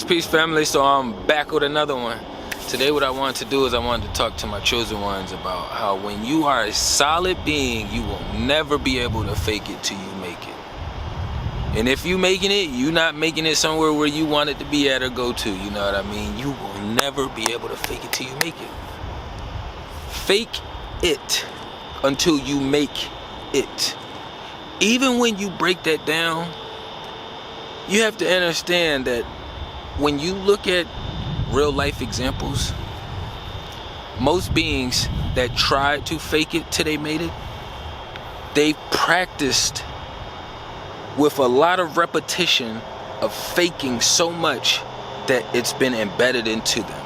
Peace family. So I'm back with another one. Today what I wanted to do is I wanted to talk to my chosen ones about how when you are a solid being, you will never be able to fake it till you make it. And if you making it, you not making it somewhere where you want it to be at or go to, you know what I mean? You will never be able to fake it till you make it. Fake it until you make it. Even when you break that down, you have to understand that when you look at real life examples, most beings that tried to fake it till they made it, they practiced with a lot of repetition of faking so much that it's been embedded into them.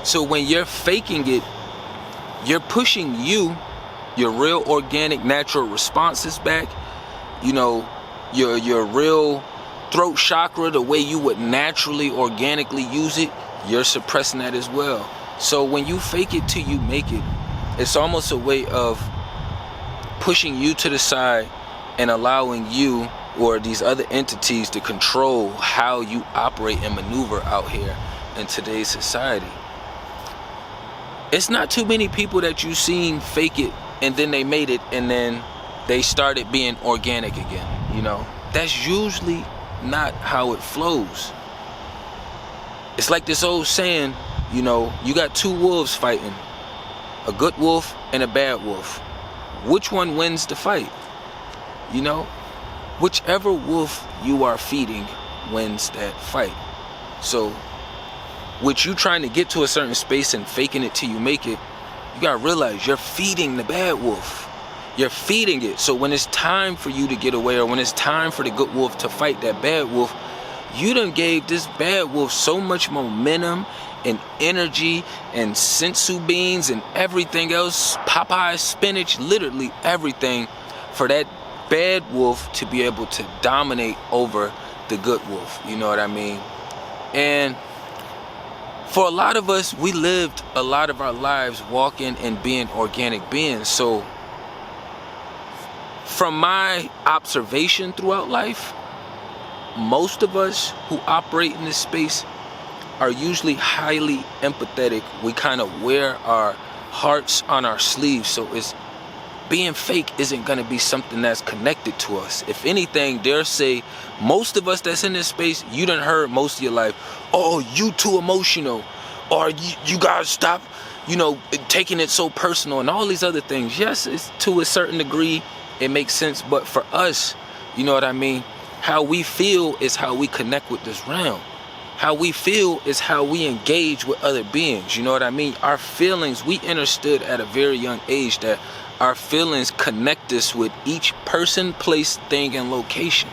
So when you're faking it, you're pushing your real organic natural responses back, you know, your real throat chakra, the way you would naturally organically use it, you're suppressing that as well. So when you fake it till you make it, it's almost a way of pushing you to the side and allowing you or these other entities to control how you operate and maneuver out here in today's society. It's not too many people that you've seen fake it and then they made it and then they started being organic again, you know. That's usually not how it flows. It's like this old saying, you know, you got two wolves fighting, a good wolf and a bad wolf. Which one wins the fight? You know, whichever wolf you are feeding wins that fight. So with you trying to get to a certain space and faking it till you make it, you gotta realize you're feeding the bad wolf. You're feeding it. So when it's time for you to get away, or when it's time for the good wolf to fight that bad wolf, you done gave this bad wolf so much momentum and energy and sensu beans and everything else, Popeye spinach, literally everything, for that bad wolf to be able to dominate over the good wolf. You know what I mean? And for a lot of us, we lived a lot of our lives walking and being organic beings. So from my observation throughout life, most of us who operate in this space are usually highly empathetic. We kind of wear our hearts on our sleeves, so it's being fake isn't going to be something that's connected to us. If anything, dare say, most of us that's in this space, you done heard most of your life, oh, you too emotional, or you gotta stop, you know, taking it so personal, and all these other things. Yes, it's to a certain degree, it makes sense, but for us, you know what I mean? How we feel is how we connect with this realm. How we feel is how we engage with other beings. You know what I mean? Our feelings, we understood at a very young age that our feelings connect us with each person, place, thing, and location.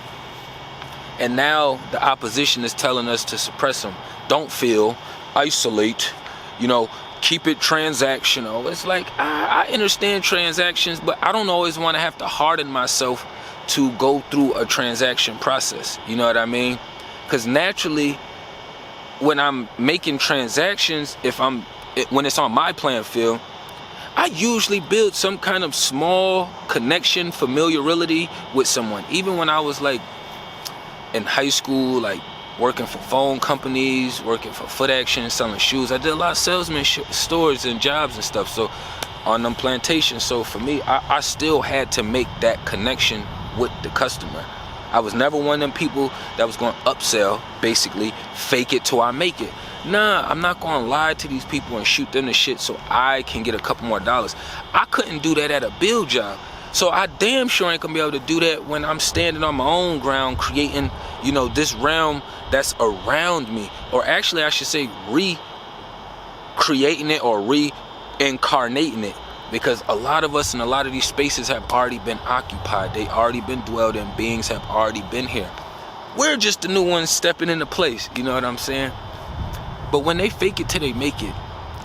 And now the opposition is telling us to suppress them. Don't feel, isolate, you know, keep it transactional. It's like, I understand transactions, but I don't always want to have to harden myself to go through a transaction process. You know what I mean? Because naturally, when I'm making transactions, when it's on my playing field, I usually build some kind of small connection, familiarity with someone. Even when I was like in high school, like working for phone companies, working for Foot Action, selling shoes. I did a lot of salesman stores and jobs and stuff, so on them plantations. So for me, I still had to make that connection with the customer. I was never one of them people that was going to upsell, basically fake it till I make it. Nah, I'm not going to lie to these people and shoot them the shit so I can get a couple more dollars. I couldn't do that at a build job. So I damn sure ain't gonna be able to do that when I'm standing on my own ground, creating, you know, this realm that's around me. Or actually, I should say recreating it or reincarnating it. Because a lot of us in a lot of these spaces have already been occupied. They already been dwelled in. Beings have already been here. We're just the new ones stepping into place. You know what I'm saying? But when they fake it till they make it,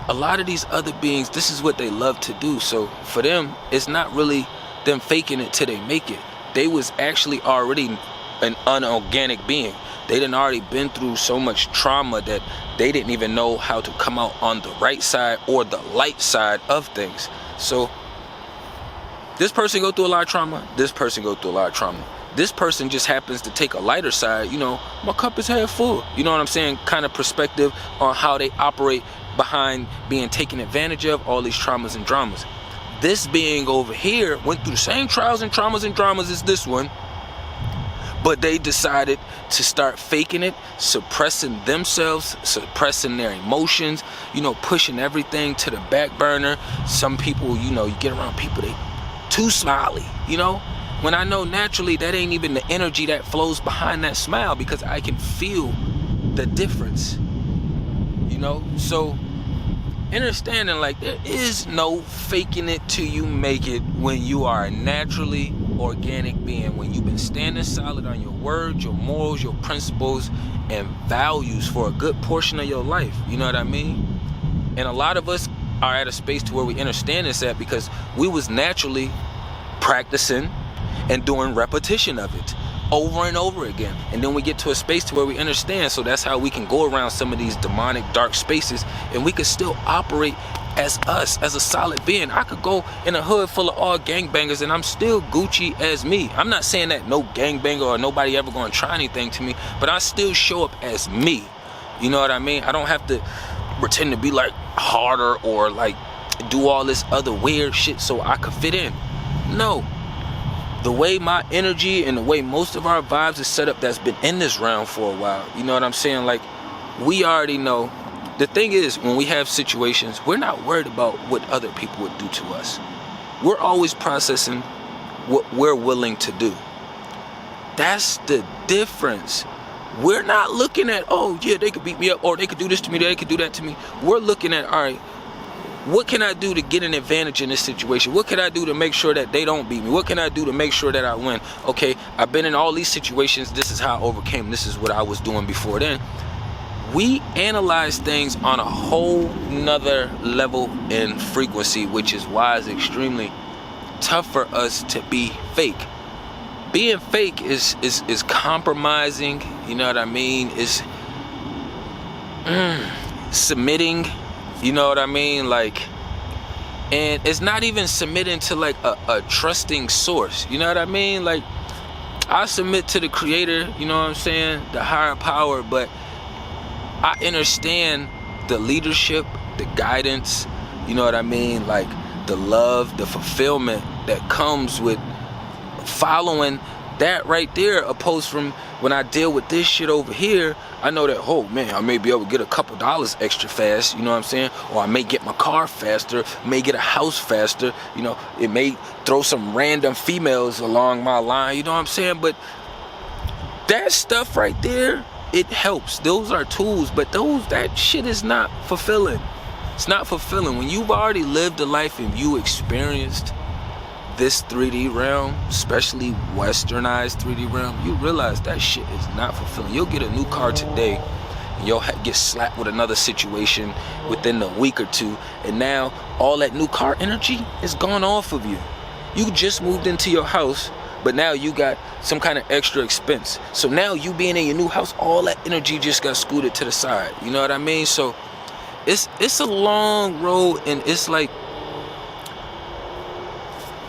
a lot of these other beings, this is what they love to do. So for them, it's not really them faking it till they make it. They was actually already an unorganic being. They didn't already been through so much trauma that they didn't even know how to come out on the right side or the light side of things. So this person go through a lot of trauma. This person go through a lot of trauma. This person just happens to take a lighter side. My cup is half full. You know what I'm saying? Kind of perspective on how they operate behind being taken advantage of, all these traumas and dramas. This being over here went through the same trials and traumas and dramas as this one, but they decided to start faking it, suppressing themselves, suppressing their emotions, pushing everything to the back burner. Some people, you get around people, they too smiley, when I know naturally that ain't even the energy that flows behind that smile, because I can feel the difference, so understanding like there is no faking it till you make it when you are a naturally organic being, when you've been standing solid on your words, your morals, your principles, and values for a good portion of your life. You know what I mean? And a lot of us are at a space to where we understand this at because we was naturally practicing and doing repetition of it over and over again. And then we get to a space to where we understand. So that's how we can go around some of these demonic dark spaces and we can still operate as us, as a solid being. I could go in a hood full of all gangbangers and I'm still Gucci as me. I'm not saying that no gangbanger or nobody ever gonna try anything to me, but I still show up as me. You know what I mean? I don't have to pretend to be like harder or like do all this other weird shit so I could fit in. No. The way my energy and the way most of our vibes is set up that's been in this realm for a while, you know what I'm saying? Like, we already know. The thing is, when we have situations, we're not worried about what other people would do to us. We're always processing what we're willing to do. That's the difference. We're not looking at, oh yeah, they could beat me up, or they could do this to me, they could do that to me. We're looking at, all right, what can I do to get an advantage in this situation? What can I do to make sure that they don't beat me? What can I do to make sure that I win? Okay, I've been in all these situations. This is how I overcame. This is what I was doing before then. We analyze things on a whole nother level and frequency, which is why it's extremely tough for us to be fake. Being fake is compromising, you know what I mean? Is submitting, you know what I mean? Like, and it's not even submitting to like a trusting source, you know what I mean? Like, I submit to the creator, you know what I'm saying? The higher power, but I understand the leadership, the guidance, you know what I mean? Like the love, the fulfillment that comes with following that right there, opposed from when I deal with this shit over here. I know that, oh man, I may be able to get a couple dollars extra fast, you know what I'm saying? Or I may get my car faster, may get a house faster, you know, it may throw some random females along my line, you know what I'm saying? But that stuff right there, it helps. Those are tools, but that shit is not fulfilling. It's not fulfilling. When you've already lived a life and you experienced this 3D realm, especially westernized 3D realm, you realize that shit is not fulfilling. You'll get a new car today and you'll get slapped with another situation within a week or two, and now all that new car energy is gone off of you. You just moved into your house, but now you got some kind of extra expense. So now you being in your new house, all that energy just got scooted to the side. You know what I mean? So it's a long road, and it's like,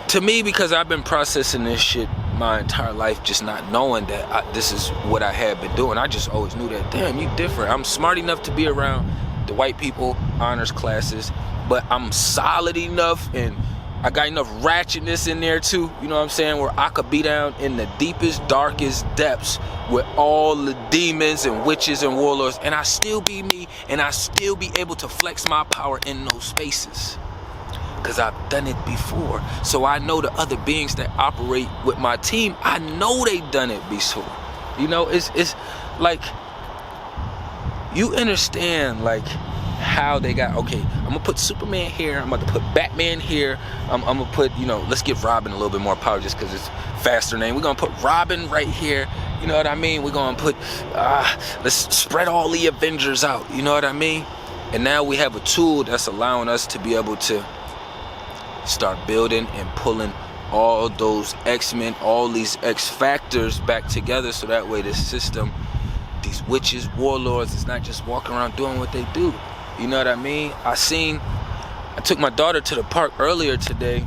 to me, because I've been processing this shit my entire life, just not knowing that this is what I had been doing. I just always knew that, damn, you different. I'm smart enough to be around the white people, honors classes, but I'm solid enough and I got enough ratchetness in there too, you know what I'm saying, where I could be down in the deepest, darkest depths with all the demons and witches and warlords, and I still be me, and I still be able to flex my power in those spaces. Because I've done it before. So I know the other beings that operate with my team, I know they done it before. You know, it's like, you understand like how they got, okay, I'm gonna put Superman here, I'm about to put Batman here, I'm gonna put, you know, let's give Robin a little bit more power just because it's faster name. We're gonna put Robin right here, you know what I mean? We're gonna put, let's spread all the Avengers out, you know what I mean? And now we have a tool that's allowing us to be able to start building and pulling all those X-Men, all these X factors back together, so that way the system, these witches, warlords, is not just walking around doing what they do. You know what I mean? I took my daughter to the park earlier today,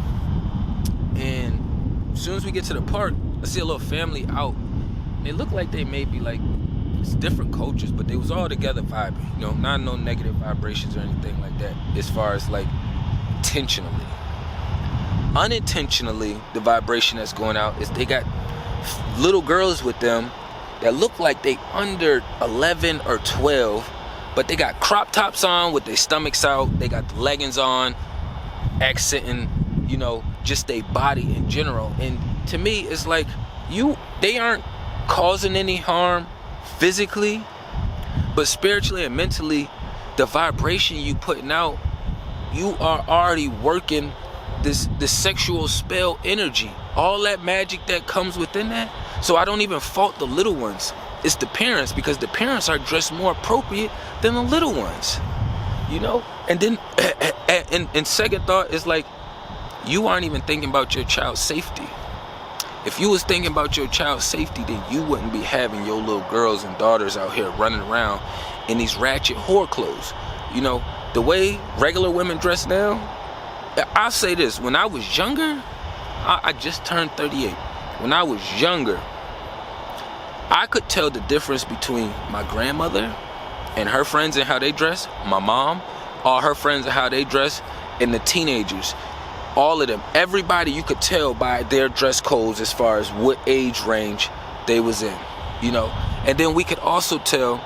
and as soon as we get to the park, I see a little family out. And they look like they may be like, it's different cultures, but they was all together vibing, you know, not no negative vibrations or anything like that, as far as like intentionally. Unintentionally, the vibration that's going out is they got little girls with them that look like they under 11 or 12, but they got crop tops on with their stomachs out, they got the leggings on, accenting, you know, just their body in general. And to me, it's like, they aren't causing any harm physically, but spiritually and mentally, the vibration you putting out, you are already working this sexual spell energy, all that magic that comes within that. So I don't even fault the little ones. It's the parents, because the parents are dressed more appropriate than the little ones, you know. And then in second thought, it's like, you aren't even thinking about your child's safety. If you was thinking about your child's safety, then you wouldn't be having your little girls and daughters out here running around in these ratchet whore clothes. You know, the way regular women dress now, I'll say this, when I was younger, I just turned 38. When I was younger, I could tell the difference between my grandmother and her friends and how they dress, my mom, all her friends and how they dress, and the teenagers. All of them, everybody, you could tell by their dress codes as far as what age range they was in, you know. And then we could also tell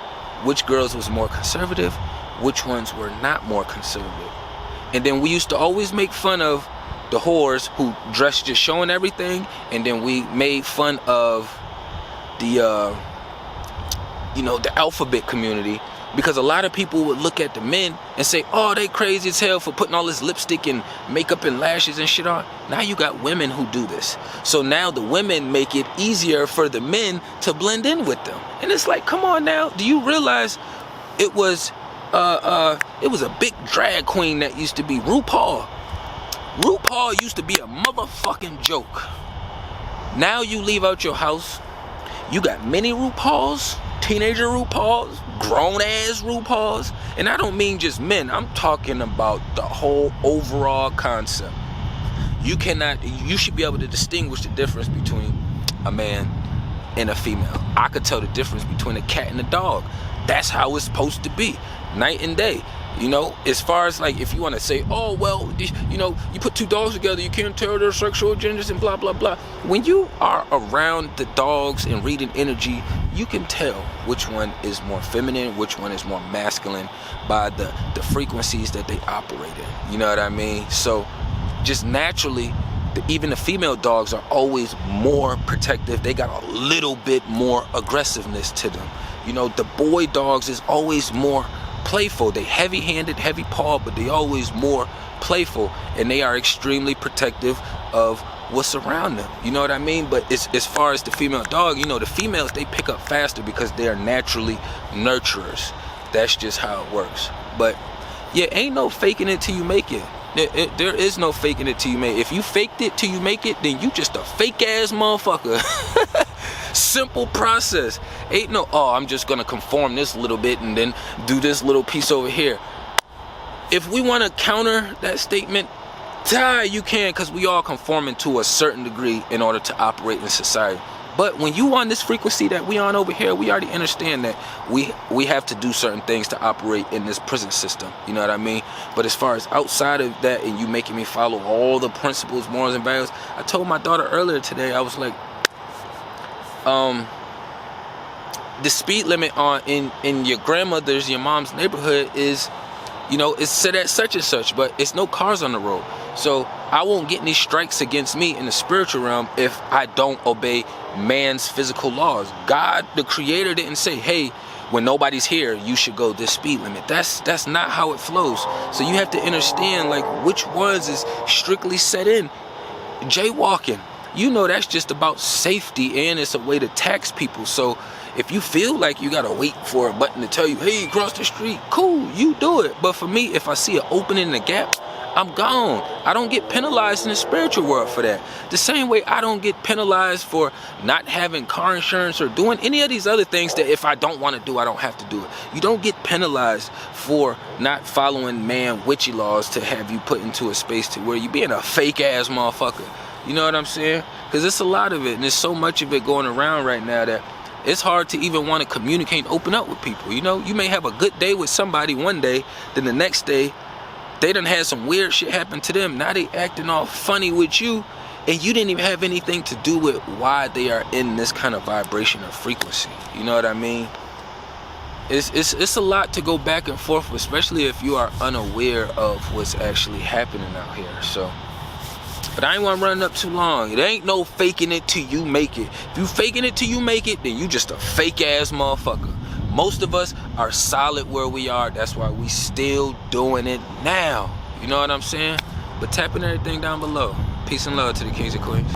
which girls was more conservative, which ones were not more conservative. And then we used to always make fun of the whores who dressed just showing everything, and then we made fun of the you know, the alphabet community, because a lot of people would look at the men and say, oh, they crazy as hell for putting all this lipstick and makeup and lashes and shit on. Now you got women who do this. So now the women make it easier for the men to blend in with them. And it's like, come on now, do you realize it was a big drag queen that used to be RuPaul. RuPaul used to be a motherfucking joke. Now you leave out your house, you got many RuPauls, teenager RuPauls, grown ass RuPauls, and I don't mean just men, I'm talking about the whole overall concept. You should be able to distinguish the difference between a man and a female. I could tell the difference between a cat and a dog. That's how it's supposed to be, night and day. You know, as far as like, if you want to say, oh, well, you know, you put two dogs together, you can't tell their sexual genders and blah, blah, blah. When you are around the dogs and reading energy, you can tell which one is more feminine, which one is more masculine by the frequencies that they operate in. You know what I mean? So just naturally, even the female dogs are always more protective. They got a little bit more aggressiveness to them. You know, the boy dogs is always more playful. They heavy-handed, heavy-pawed, but they always more playful, and they are extremely protective of what's around them. You know what I mean? But as far as the female dog, you know, the females, they pick up faster because they are naturally nurturers. That's just how it works. But yeah, ain't no faking it till you make it. There is no faking it till you make it. If you faked it till you make it, then you just a fake ass motherfucker. Simple process. Ain't no, oh, I'm just gonna conform this little bit and then do this little piece over here. If we want to counter that statement, you can, because we all conforming to a certain degree in order to operate in society. But when you on this frequency that we on over here, we already understand that we have to do certain things to operate in this prison system. You know what I mean? But as far as outside of that, and you making me follow all the principles, morals, and values, I told my daughter earlier today, I was like, the speed limit in your grandmother's, your mom's neighborhood is, you know, it's set at such and such, but it's no cars on the road. So I won't get any strikes against me in the spiritual realm if I don't obey man's physical laws. God, the creator, didn't say, hey, when nobody's here, you should go this speed limit. That's not how it flows. So you have to understand, like, which ones is strictly set in. Jaywalking, you know, that's just about safety, and it's a way to tax people. So if you feel like you gotta wait for a button to tell you, hey, cross the street, cool, you do it. But for me, if I see an opening in a gap, I'm gone. I don't get penalized in the spiritual world for that. The same way I don't get penalized for not having car insurance or doing any of these other things that if I don't want to do, I don't have to do it. You don't get penalized for not following man witchy laws to have you put into a space to where you being a fake ass motherfucker. You know what I'm saying? Because it's a lot of it, and there's so much of it going around right now that it's hard to even want to communicate and open up with people. You know, you may have a good day with somebody one day, then the next day they done had some weird shit happen to them. Now they acting all funny with you, and you didn't even have anything to do with why they are in this kind of vibration or frequency. You know what I mean? It's a lot to go back and forth, especially if you are unaware of what's actually happening out here. So, but I ain't want to run up too long. It ain't no faking it till you make it. If you faking it till you make it, then you just a fake ass motherfucker. Most of us are solid where we are. That's why we still doing it now. You know what I'm saying? But tapping everything down below. Peace and love to the kings and queens.